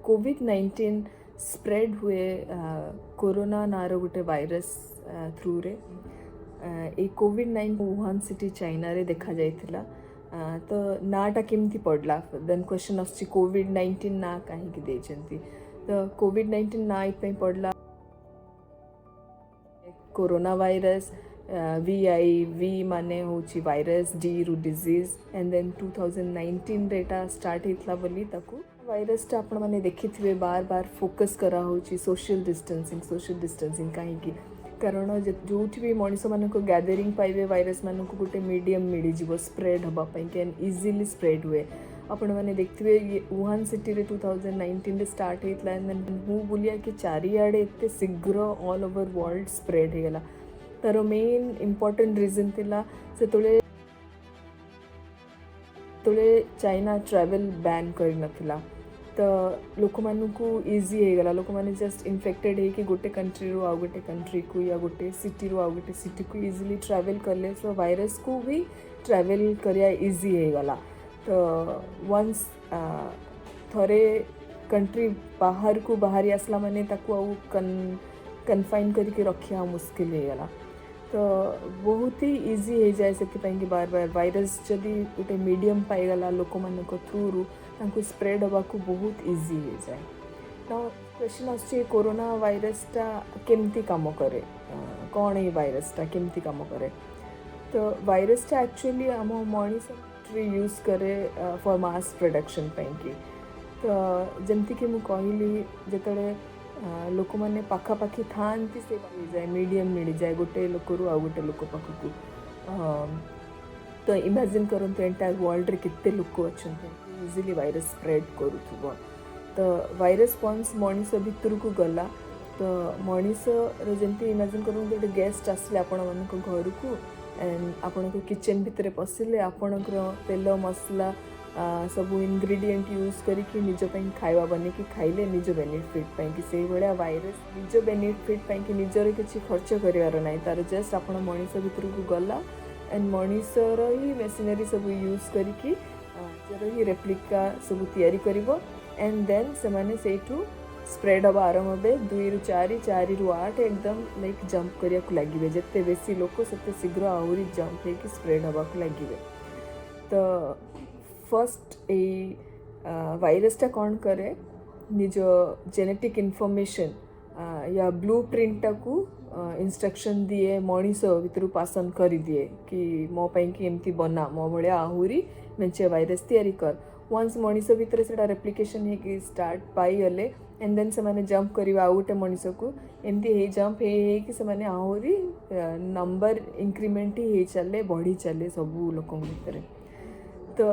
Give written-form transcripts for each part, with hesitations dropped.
कोविड-19 spread हुए corona नार गोटे वायरस थ्रू रे ए कोविड-19 वुहान सिटी चाइना रे देखा जाइथिला। तो नाटा केमती पड़ला देन क्वेश्चन आछि कोविड-19 ना काहे देचंती। तो कोविड-19 ना इतने पड़ला कोरोना वायरस वी माने होची वायरस डी रु डिजीज एंड देन 2019 रेटा स्टार्ट हेतला बोली ताकू वायरस टा आपण माने देखिथिबे बार बार फोकस करा होची सोशल डिस्टेंसिंग काहे कारण जोठी भी मनीष मानक गैदरिंग पाइबे वायरस मानक गोटे मीडियम मिली जीवो स्प्रेड हबा पई कैन इजीली स्प्रेड हुए। आपण माने देखथिबे वुहान सिटी रे 2019 रे स्टार्ट हेतला एंड देन हु बोलिया कि चारियाडे एते शीघ्र ऑल ओवर वर्ल्ड स्प्रेड हे गेला। तार मेन इंपोर्टेंट रीजन थिला से तोले चाइना ट्रैवल बैन कर नथिला। तो लोक मानकू इजी हे गला लोक माने जस्ट इन्फेक्टेड है कि गोटे कंट्री रो आ गोटे कंट्री को या गोटे सिटी रो आ गोटे सिटी को इजीली ट्रैवल करले सो वायरस को भी ट्रैवल करिया इजी हे गला। तो वंस थरे कंट्री बाहर को बाहरी आसला माने ताकू आउ कन्फाइन करके रखिया मुश्किल हे गला। तो बहुत ही इजी हो जाए से कि बार बार वायरस जदि गोटे मीडियम पाईगला लोक मान थ्रू तांको स्प्रेड हवा को बहुत इजी हो जाए। तो क्वेश्चन आछे कोरोना वायरस टा केमती काम करे कौन ये वायरस टा केमती काम करे। तो वायरस टा एक्चुअली आम मनीष यूज करे फॉर मास प्रोडक्शन पाई। तो जमती कि मु कहली जेतले लोक मैंने पाखापाखि था से मिल जाए मीडियम मिल जाए गोटे लोक रू आ गोटे लोक पाखक। तो इमेजिन करते एंटायर वर्ल्ड रे कितने लोक अच्छा इजिली वायरस स्प्रेड करूथुबो। तो वायरस वंस मनीष भितर को गला तो मनीष जमती इमेजिन करूँ गोटे गेस्ट आसले आपण मान घर को एंड आपण को किचन भितर पशिले आपण तेल मसला सब इंग्रेडिएंट यूज करके निज खाଇବା बनेकी खाइले निज बेनिफिट पाई कि से भाया वायरस निज बेनिफिट पाई कि निजर किसी खर्च करार ना तार जस्ट आप मनीष भितर को गला एंड मनीषर ही मेसिनरी सब यूज करके निजर ही रेप्लिका सब तैयारी करिवो एंड देन से माने सेठू स्प्रेड हवा आरंभ हे 2 रु 4 4 रु 8 एकदम लाइक जंप करिया को लागिबे जत्ते बेसी लोक सेते शीघ्र आहुरी जंप हे कि स्प्रेड हवा को लागिबे। तो फर्स्ट ए वायरस टा कौन करे निज जेनेटिक इनफॉरमेशन या ब्लू प्रिंट को इंस्ट्रक्शन दिए मनीष भितर पासन कर दिए कि मो पाई कि एमती बना मो भाया आहुरी मेचे वायरस तैयारी कर। वंस मनीष भितर से रेप्लिकेशन है स्टार्ट पाई गले एंड देन से माने जंप करवा आउ गोटे मनीष को एमती हे जंप हे कि से माने आहुरी नंबर इंक्रीमेंट ही चले बढ़ी चले सबू लोक भितर। तो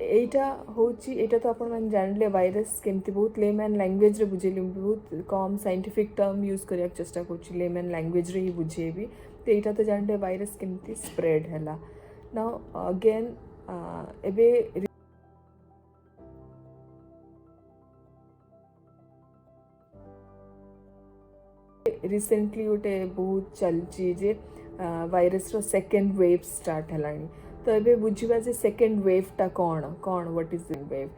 एटा होची एटा तो आपण मन जानले वायरस केमती बहुत लेमैन लैंग्वेज रे बुझेली बहुत कम साइंटिफिक टर्म यूज करिया चेष्टा करछि लेमैन लैंग्वेज रे ही बुझेबी। तो एटा तो जानले वायरस केमती स्प्रेड हैला। नाउ अगेन एबे रिसेंटली गोटे बहुत चलची जे वायरस रो सेकेंड वेव स्टार्ट हैलानी। तो ये बुझा जे सेकेंड वेव टा कौन कौन व्हाट इज द वेव।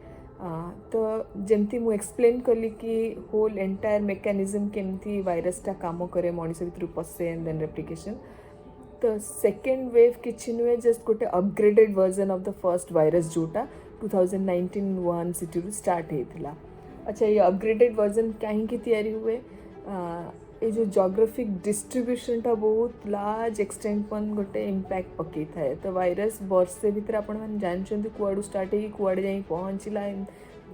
तो जमती मु एक्सप्लेन कली कि होल एंटायर मेकानिज्म केमती वायरस टा काम करे मनीष भितर पसे एंड देन रेप्लिकेशन। तो सेकेंड वेव किछि नुहे जस्ट गोटे upgraded version of the first virus जोटा 2019 वुहान सिटी रु स्टार्ट हेतिला। अच्छा ये अपग्रेडेड वर्जन कहीं तैयारी हुए ये जो जोग्राफिक डिस्ट्रीब्यूशन टा बहुत लार्ज एक्सटेंट पन गोटे इम्पैक्ट पकई थाए। तो वायरस वर्षे भितर आपण मैंने जानते कुआड़ू स्टार्ट हो कुआड़े जाई पहुँचला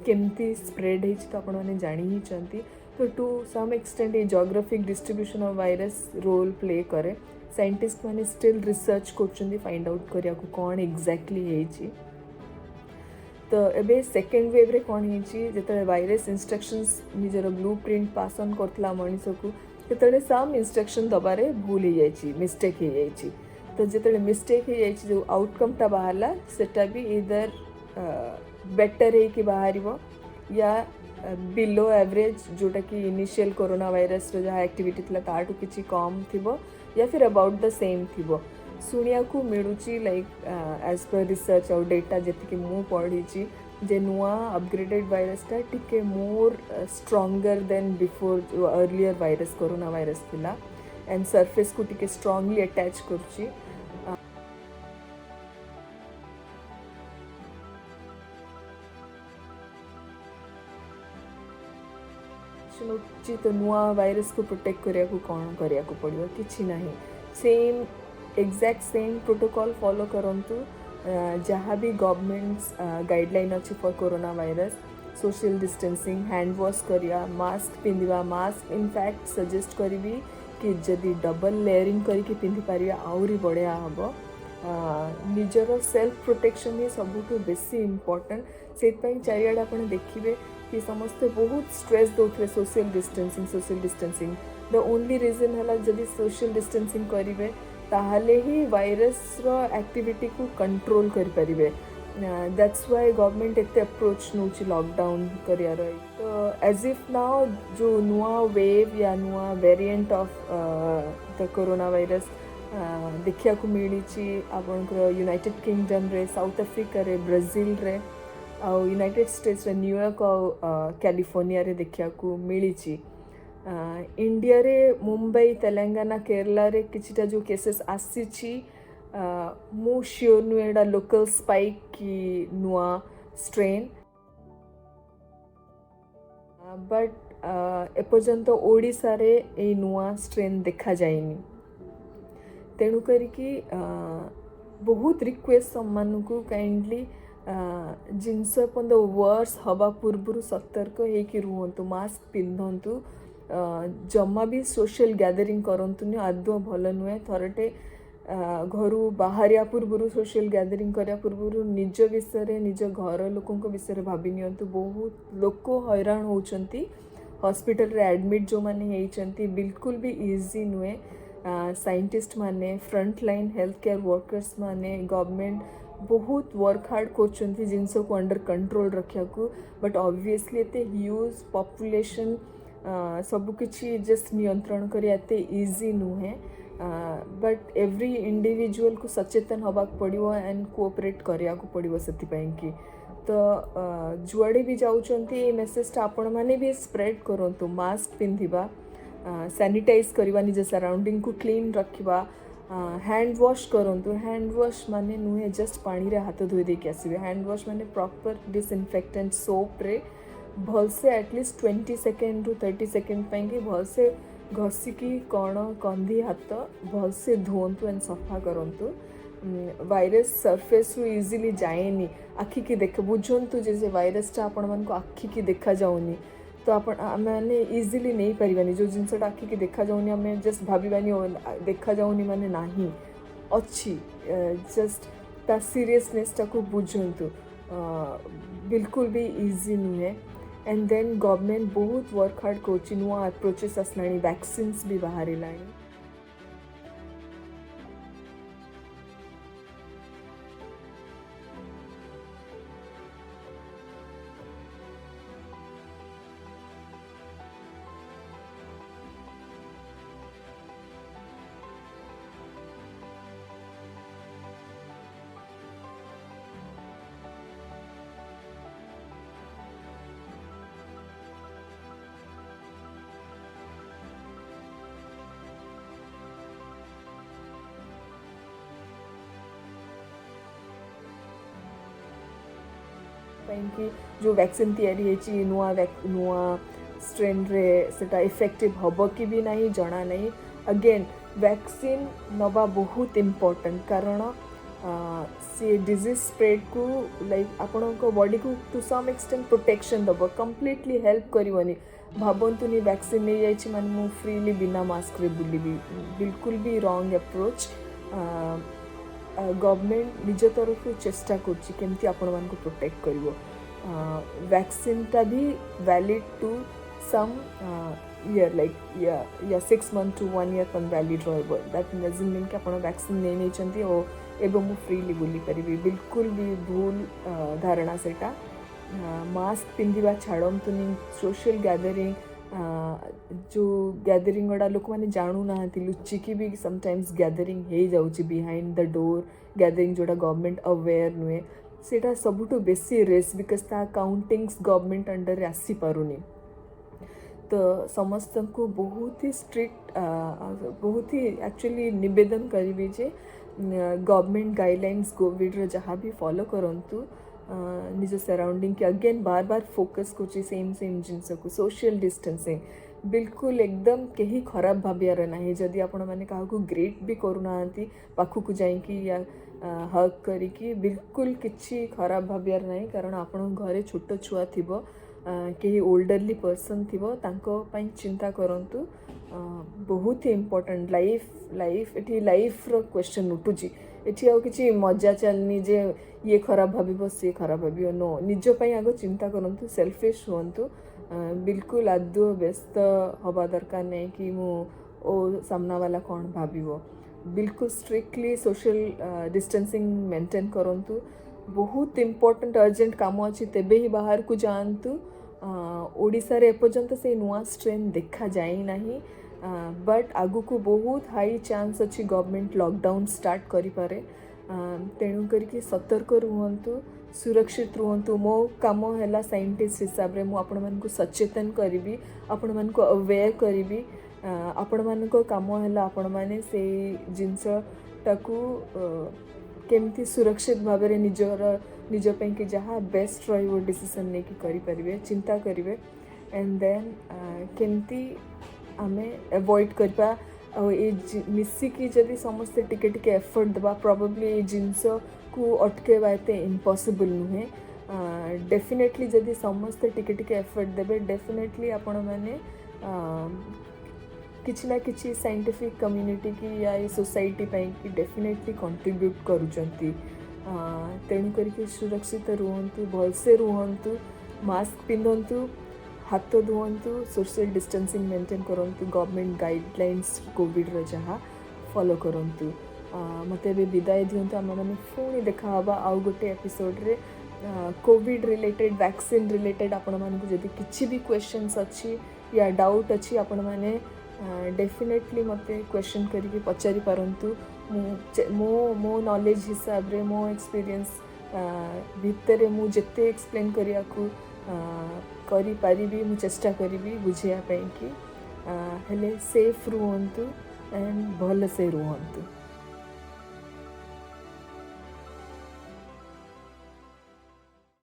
केमती स्प्रेड हो तो आपण मैंने जानी ही चंती। तो टू सम एक्सटेंट ये geographic distribution of virus role play करे। साइंटिस्ट मैंने स्टिल रिसर्च कर फाइंड आउट करिया को कौन एग्जैक्टली है। तो एबे सेकेंड वेव रे कौन है जो वायरस इंस्ट्रक्शंस निजर ब्लू प्रिंट पास ऑन करथला मनीष को जो सम इंस्ट्रक्शन दबारे भूल हो जाए मिस्टेक हो जाए। तो जो मिस्टेक हो जाए जो आउटकमटा बाहरला सेटा भी इधर बेटर है कि बाहर या बिलो एवरेज जोटा कि इनिशियल कोरोना वायरस रो जहाँ एक्टिविटी थी ताठू किसी कम थी या फिर अबाउट द सेम थी शुणा को मिलूँ लाइक एज पर रिसर्च और डेटा जी मु पढ़ी जे नुआ अपग्रेडेड भाइरसटा टिके मोर स्ट्रंगर देन बिफोर जो अर्लियर भाइरस कोरोना भाइरस थिला एंड सरफेस को टिके स्ट्रांगली अटैच करची तो नुआ भाइरस को प्रोटेक्ट करिया को कौन करिया को पड़ियो किछि नाही same exact same protocol follow करंतु जहाँ भी गवर्नमेंट्स गाइडलाइन अच्छी for corona virus social distancing hand wash करिया मास्क पिंधिबा मास्क इनफैक्ट सजेस्ट करी कि जदि डबल लेयरिंग करके पिंधि पारिया आउरी बढ़िया हम निजर सेल्फ प्रोटेक्शन ही सबुठु बेसी इम्पोर्टेंट से चारिआडे आप देखिए कि समस्ते बहुत स्ट्रेस दौरे social distancing the only reason है जदि सोशल डिस्टेंसिंग करेंगे ताहले ही वायरस रो एक्टिविटी को कंट्रोल करें दैट्स वाई गवर्नमेंट एत अप्रोच नौ लॉकडाउन करियार तो एज इफ नाउ जो नुआ वेव या नुआ variant of the corona virus देखा मिली आपंकर यूनाइटेड किंगडम रे साउथ अफ्रीका रे ब्राजील रे आउ यूनाइटेड स्टेट्स रे न्यूयॉर्क और कैलिफोर्निया रे देखा मिली इंडिया रे मुंबई तेलंगाना केरला रे किछिटा जो केसेस आसी मु श्योर नुहे एडा लोकल स्पाइक की नुआ स्ट्रेन बट एपर्यंत ओडिशा रे ए नुआ स्ट्रेन देखा जाएनी तेणु करिकी बहुत रिक्वेस्ट सम्मानकु काइंडली जिनस पर्यंत वर्स हवा पूर्व सतर्क होकि रुहतु मास्क पिंधतु जमा भी सोशल गैदरिंग करंतुनि आदौ भल नुहे थरटे घर बाहरिया पूर्व सोशल गैदरिंग करिया पूर्व निज विषय निज घर लोकों विषय भाभी नियंतु बहुत लोक हैरान होचंती हॉस्पिटल रे एडमिट जो माने होइचंती बिल्कुल भी इजी नुहे साइंटिस्ट माने front line health care workers माने गवर्नमेंट बहुत वर्क हार्ड कर जिनस को अंडर कंट्रोल रखा को बट ऑब्वियसली एते ह्यूज पॉपुलेशन सबकिछि जस्ट नियंत्रण करते इजी नुहे बट एवरी इंडिविजुअल को सचेतन होगा पड़ो एंड कोऑपरेट करिया को पड़ो से कि तो जुआड़े भी जाउचंती ए मेसेजटा आपण माने भी स्प्रेड करंतु मास्क पिंधिबा सैनिटाइज करवा निज सराउंडिंग को क्लीन रखा हैंड वॉश करंतु हैंड वॉश माने नुहे जस्ट पानी रे हाथ धोई देके आसबे हैंड वॉश माने प्रॉपर डिसइनफेक्टेंट सोप रे भलसे एटलिस्ट 20 सेकेंड रु 30 सेकेंड कि भलसे घसिकी कण कंधी हाथ भलसे धोंतु एंड सफा करंतु वायरस सरफेस रु इजीली जाएनी आखि की देख बुझंतु जे वायरसटा आपण मन को आखि की देखा जाउनी तो आपण आमे इजीली नहीं पारिबानी जो जिनसटा आखि की देखा जाउनी आमे जस्ट भाबिबानी देखा जाउनी माने नाही अच्छी जस्ट ता सीरियसनेसटा को बुझंतु बिल्कुल भी इजी नुहे एंड देन गवर्नमेंट बहुत वर्क हार्ड कोची नुआ अप्रोचेस आसलाणी वैक्सीन्स भी बाहरिलाणी कि जो वैक्सीन तैयारी नुआ स्ट्रेन रे सेटा इफेक्टिव हम कि भी नहीं जना नहीं अगेन वैक्सीन नवा बहुत इम्पोर्टेंट कारण सी डिजीज स्प्रेड को लाइक आपण बॉडी को टू सम एक्सटेंट प्रोटेक्शन दब कंप्लीटली हेल्प करनी भावतुनि वैक्सीन नहीं जाइए माने मु फ्रीली बिना मास्क रे बुलिबी बिल्कुल भी रॉन्ग अप्रोच गवर्नमेंट निज तरफ चेष्टा करमती आपण मान को प्रोटेक्ट करिवो वैक्सीनटा भी valid to some year like या 6 मंथ टू 1 ईयर तक वैलिड रहिबो दैट डजंट मीन कि आपण वैक्सीन नहीं नहीं चंती ओ एबो मु फ्रीली बुली परिबी बिल्कुल भी भूल धारणा सेटा मास्क पिंधिबा छाड़ंतुनी सोशल गैदरिंग जो गैदरिंग गुड़ा लोक मैंने जानू ना लुचिकी भी समटाइम्स गैदरिंग हो जाऊँगी बिहाइंड द डोर गैदरिंग जोड़ा गवर्नमेंट अवेयर नुहे सेटा सबुठु बेसी रेस बिकज ता काउंटिंग्स गवर्नमेंट अंडर रे आसी पारुनी तो समस्त को बहुत ही स्ट्रिक्ट बहुत ही एक्चुअली निवेदन करी जे गवर्नमेंट गाइडलाइंस कोविड रो जहाँ भी फॉलो करंतु निज सराउंडिंग के अगेन बार बार फोकस कर सेम सेम जिनस को सोशल डिस्टेंसिंग बिल्कुल एकदम कहीं खराब भावियार ना जदि आपण मैंने क्या ग्रेट भी करूना पाखक जाइकी या हक करी बिल्कुल किसी खराब भावियार ना कारण आपण घरे छोट छुआ थी कहीं ओल्डरली पर्सन थी चिंता करंतु बहुत ही इम्पोर्टेंट लाइफ ये लाइफ रो क्वेश्चन उठुची एठी आउ किछि मजा चलनी जे ये खराब भाविबो से खराब भाविबो नो निज पई आगो चिंता करंतु सेल्फिश हुंतु बिल्कुल आदौ व्यस्त हवा दरकार नहीं कि मु ओ सामना वाला कौन भाविबो बिल्कुल स्ट्रिक्टली सोशल डिस्टेंसिंग मेंटेन करंतु बहुत इम्पोर्टेंट अर्जेंट काम अच्छी तेबे ही बाहर को जातु ओडिशा रे एपर्यंत से नुआ स्ट्रेन देखा जाए नहीं बट आगु को बहुत हाई चांस अच्छी गवर्नमेंट लॉकडाउन स्टार्ट करि पारे तेणु करके सतर्क रुहंतु सुरक्षित रुहंतु मो काम है साइंटिस्ट हिसाब रे मु आपण मन को सचेतन करी आपण मन को अवेयर करी आपण मन को काम है आपण माने से जिनस टाकू केमती सुरक्षित भाव में निज कि जहाँ बेस्ट रो डिसीजन नहीं कि करें चिंता करेंगे एंड देन केमती आमे अवॉइड करपा मिसिकी जदि समस्ते टिके टिके एफर्ट देबा प्रोबेबली ये जिनस को अटकेबा एते इम्पॉसिबल नुहे डेफिनेटली जदि समस्ते टिके टिके एफर्ट देबे डेफिनेटली आपण माने किसी ना किसी साइंटिफिक कम्युनिटी की या ये सोसाइटी पाई कि डेफिनेटली कंट्रीब्यूट करुचंती तेणु करके सुरक्षित रुहंतु भलसे रुहंतु मास्क पिंधंतु हाथ धुअंतु सोशल डिस्टेंसिंग मेंटेन करंतु गवर्नमेंट गाइडलाइंस कोविड रो जहाँ फॉलो करंतु मते भी विदाय दियंतु आम मैंने पुणी देखा हवा आउ गोटे एपिसोड रे कोविड रिलेटेड वैक्सीन रिलेटेड आपण मानकु जदि किछि भी क्वेश्चंस अच्छी या डाउट अच्छी आपण माने डेफिनेटली मते क्वेश्चन करके पचारि पारंतु मो नॉलेज हिसाब रे मो एक्सपीरियंस भितर मु जेते एक्सप्लेन करिया को करि पारिबी मु चेष्टा करिबी बुझिया पई कि हेले सेफ रुहंतु एंड भल से रुहंतु।